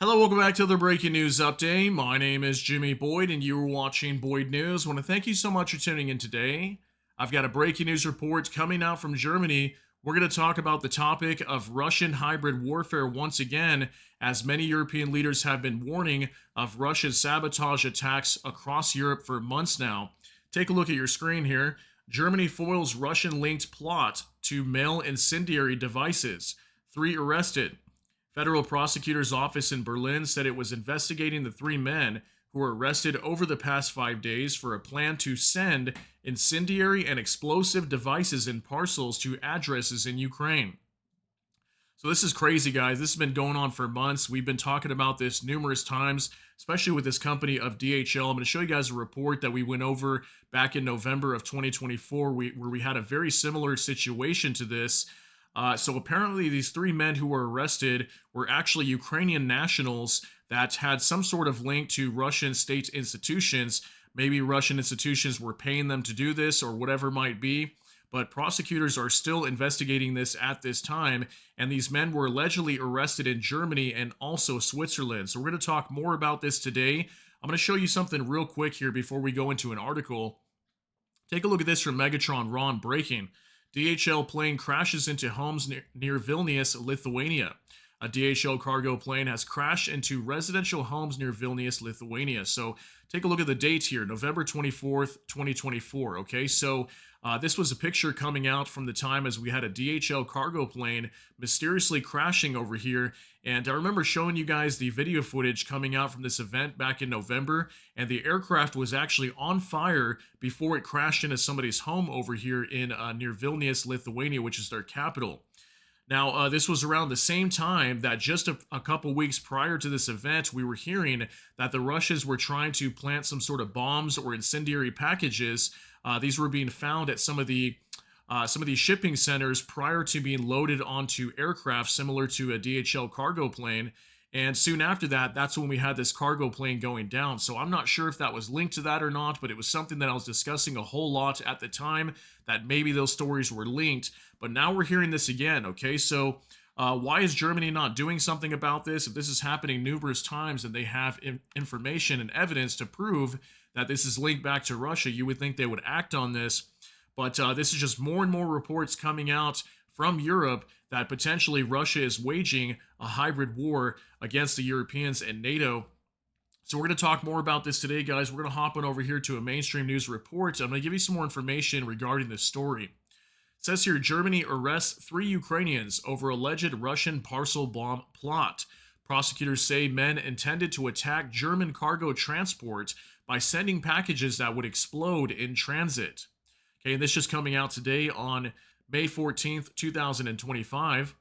Hello, welcome back to the breaking news update. My name is Jimmy Boyd, and you are watching Boyd News. I want to thank you so much for tuning in today. I've got a breaking news report coming out from Germany. We're going to talk about the topic of Russian hybrid warfare once again, as many European leaders have been warning of Russia's sabotage attacks across Europe for months now. Take a look at your screen here. Germany foils Russian linked plot to mail incendiary devices. 3 arrested. Federal prosecutor's office in Berlin said it was investigating the 3 men who were arrested over the past 5 days for a plan to send incendiary and explosive devices in parcels to addresses in Ukraine. So this is crazy, guys. This has been going on for months. We've been talking about this numerous times, especially with this company of DHL. I'm going to show you guys a report that we went over back in November of 2024, where we had a very similar situation to this. So apparently these 3 men who were arrested were actually Ukrainian nationals that had some sort of link to Russian state institutions. Maybe Russian institutions were paying them to do this or whatever it might be. But prosecutors are still investigating this at this time. And these men were allegedly arrested in Germany and also Switzerland. So we're going to talk more about this today. I'm going to show you something real quick here before we go into an article. Take a look at this from Megatron Ron breaking. DHL plane crashes into homes near Vilnius, Lithuania. A DHL cargo plane has crashed into residential homes near Vilnius, Lithuania. So take a look at the date here, November 24th, 2024. Okay, so this was a picture coming out from the time as we had a DHL cargo plane mysteriously crashing over here. And I remember showing you guys the video footage coming out from this event back in November, and the aircraft was actually on fire before it crashed into somebody's home over here in near Vilnius, Lithuania, which is their capital. Now, this was around the same time that just a couple weeks prior to this event, we were hearing that the Russians were trying to plant some sort of bombs or incendiary packages. These were being found at some of these shipping centers prior to being loaded onto aircraft similar to a DHL cargo plane. And soon after that, that's when we had this cargo plane going down. So I'm not sure if that was linked to that or not, but it was something that I was discussing a whole lot at the time, that maybe those stories were linked. But now we're hearing this again, okay? So why is Germany not doing something about this? If this is happening numerous times and they have information and evidence to prove that this is linked back to Russia, you would think they would act on this. But this is just more and more reports coming out from Europe that potentially Russia is waging a hybrid war against the Europeans and NATO. So we're going to talk more about this today, guys. We're going to hop on over here to a mainstream news report. I'm going to give you some more information regarding this story. It says here, Germany arrests 3 Ukrainians over alleged Russian parcel bomb plot. Prosecutors say men intended to attack German cargo transport by sending packages that would explode in transit. Okay, and this just coming out today on May 14th, 2025.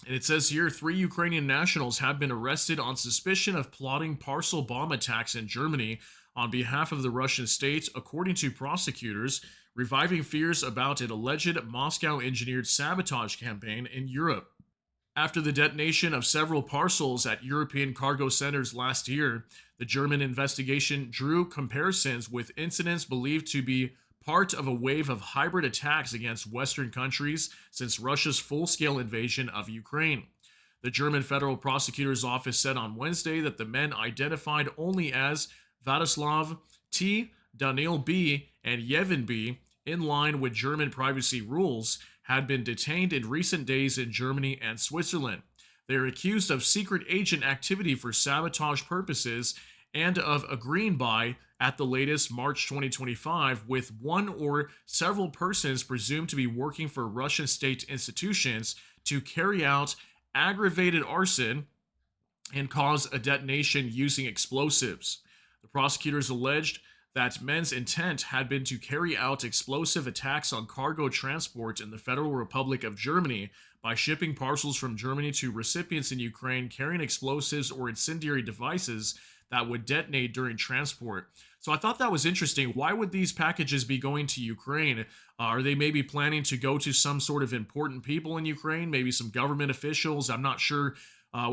And it says here 3 Ukrainian nationals have been arrested on suspicion of plotting parcel bomb attacks in Germany on behalf of the Russian state, according to prosecutors, reviving fears about an alleged Moscow engineered sabotage campaign in Europe. After the detonation of several parcels at European cargo centers last year, the German investigation drew comparisons with incidents believed to be part of a wave of hybrid attacks against Western countries since Russia's full-scale invasion of Ukraine. The German Federal Prosecutor's Office said on Wednesday that the men identified only as Vladislav T., Daniil B., and Yevin B., in line with German privacy rules, had been detained in recent days in Germany and Switzerland. They are accused of secret agent activity for sabotage purposes and of agreeing by, at the latest March 2025, with one or several persons presumed to be working for Russian state institutions to carry out aggravated arson and cause a detonation using explosives. The prosecutors alleged that men's intent had been to carry out explosive attacks on cargo transport in the Federal Republic of Germany by shipping parcels from Germany to recipients in Ukraine carrying explosives or incendiary devices that would detonate during transport. So I thought that was interesting. Why would these packages be going to Ukraine? Are they maybe planning to go to some sort of important people in Ukraine, maybe some government officials? I'm not sure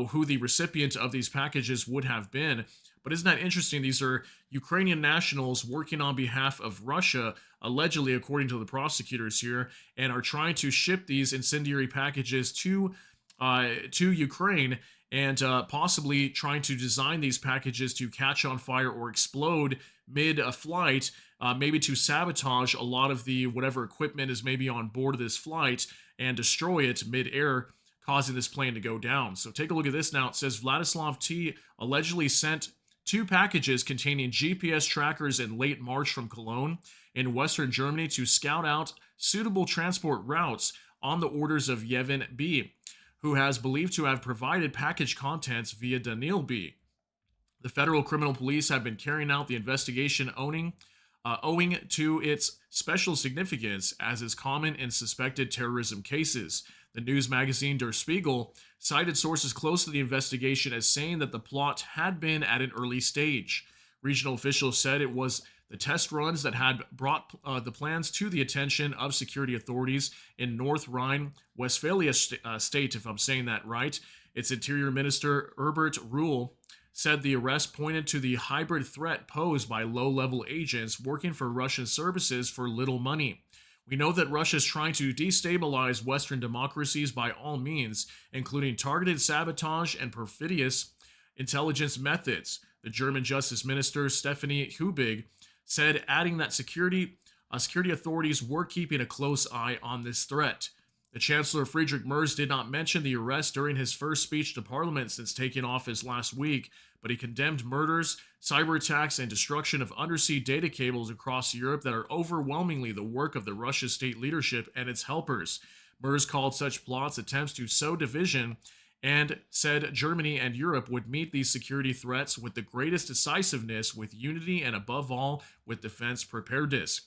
who the recipient of these packages would have been. But isn't that interesting? These are Ukrainian nationals working on behalf of Russia, allegedly, according to the prosecutors here, and are trying to ship these incendiary packages to Ukraine. and possibly trying to design these packages to catch on fire or explode mid flight, maybe to sabotage a lot of the whatever equipment is maybe on board of this flight and destroy it mid-air, causing this plane to go down. So take a look at this now. It says Vladislav T allegedly sent 2 packages containing GPS trackers in late March from Cologne in western Germany to scout out suitable transport routes on the orders of Yevin B, who has believed to have provided package contents via Daniil B. The federal criminal police have been carrying out the investigation owing to its special significance, as is common in suspected terrorism cases. The news magazine Der Spiegel cited sources close to the investigation as saying that the plot had been at an early stage. Regional officials said it was the test runs that had brought the plans to the attention of security authorities in North Rhine-Westphalia state, if I'm saying that right. Its Interior Minister Herbert Ruhl said the arrest pointed to the hybrid threat posed by low-level agents working for Russian services for little money. We know that Russia is trying to destabilize Western democracies by all means, including targeted sabotage and perfidious intelligence methods, the German Justice Minister Stephanie Hubig said, adding that security authorities were keeping a close eye on this threat. The Chancellor Friedrich Merz did not mention the arrest during his first speech to Parliament since taking office last week, but he condemned murders, cyber attacks, and destruction of undersea data cables across Europe that are overwhelmingly the work of the Russian state leadership and its helpers. Merz called such plots attempts to sow division and said Germany and Europe would meet these security threats with the greatest decisiveness, with unity, and above all, with defense preparedness.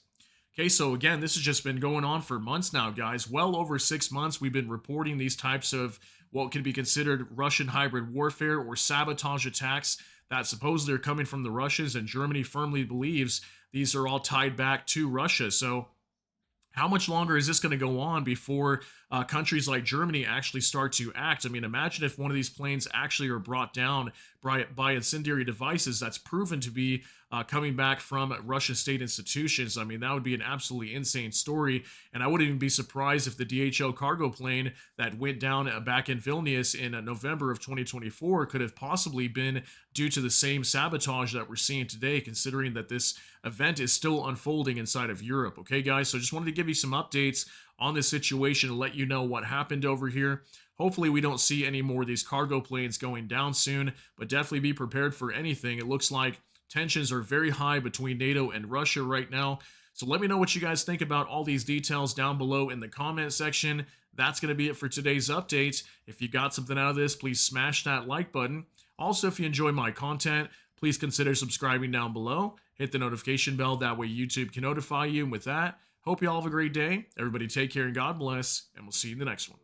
Okay, so again, this has just been going on for months now, guys. Well over 6 months, we've been reporting these types of what can be considered Russian hybrid warfare or sabotage attacks that supposedly are coming from the Russians, and Germany firmly believes these are all tied back to Russia. So how much longer is this going to go on before countries like Germany actually start to act? I mean, imagine if one of these planes actually are brought down by incendiary devices that's proven to be coming back from Russian state institutions. I mean, that would be an absolutely insane story. And I wouldn't even be surprised if the DHL cargo plane that went down back in Vilnius in November of 2024 could have possibly been due to the same sabotage that we're seeing today, considering that this event is still unfolding inside of Europe. Okay, guys, so just wanted to give you some updates on this situation and let you know what happened over here. Hopefully we don't see any more of these cargo planes going down soon, but definitely be prepared for anything. It looks like tensions are very high between NATO and Russia right now. So let me know what you guys think about all these details down below in the comment section. That's going to be it for today's update. If you got something out of this, please smash that like button. Also, if you enjoy my content, please consider subscribing down below. Hit the notification bell, that way YouTube can notify you. And with that, hope you all have a great day. Everybody take care and God bless, and we'll see you in the next one.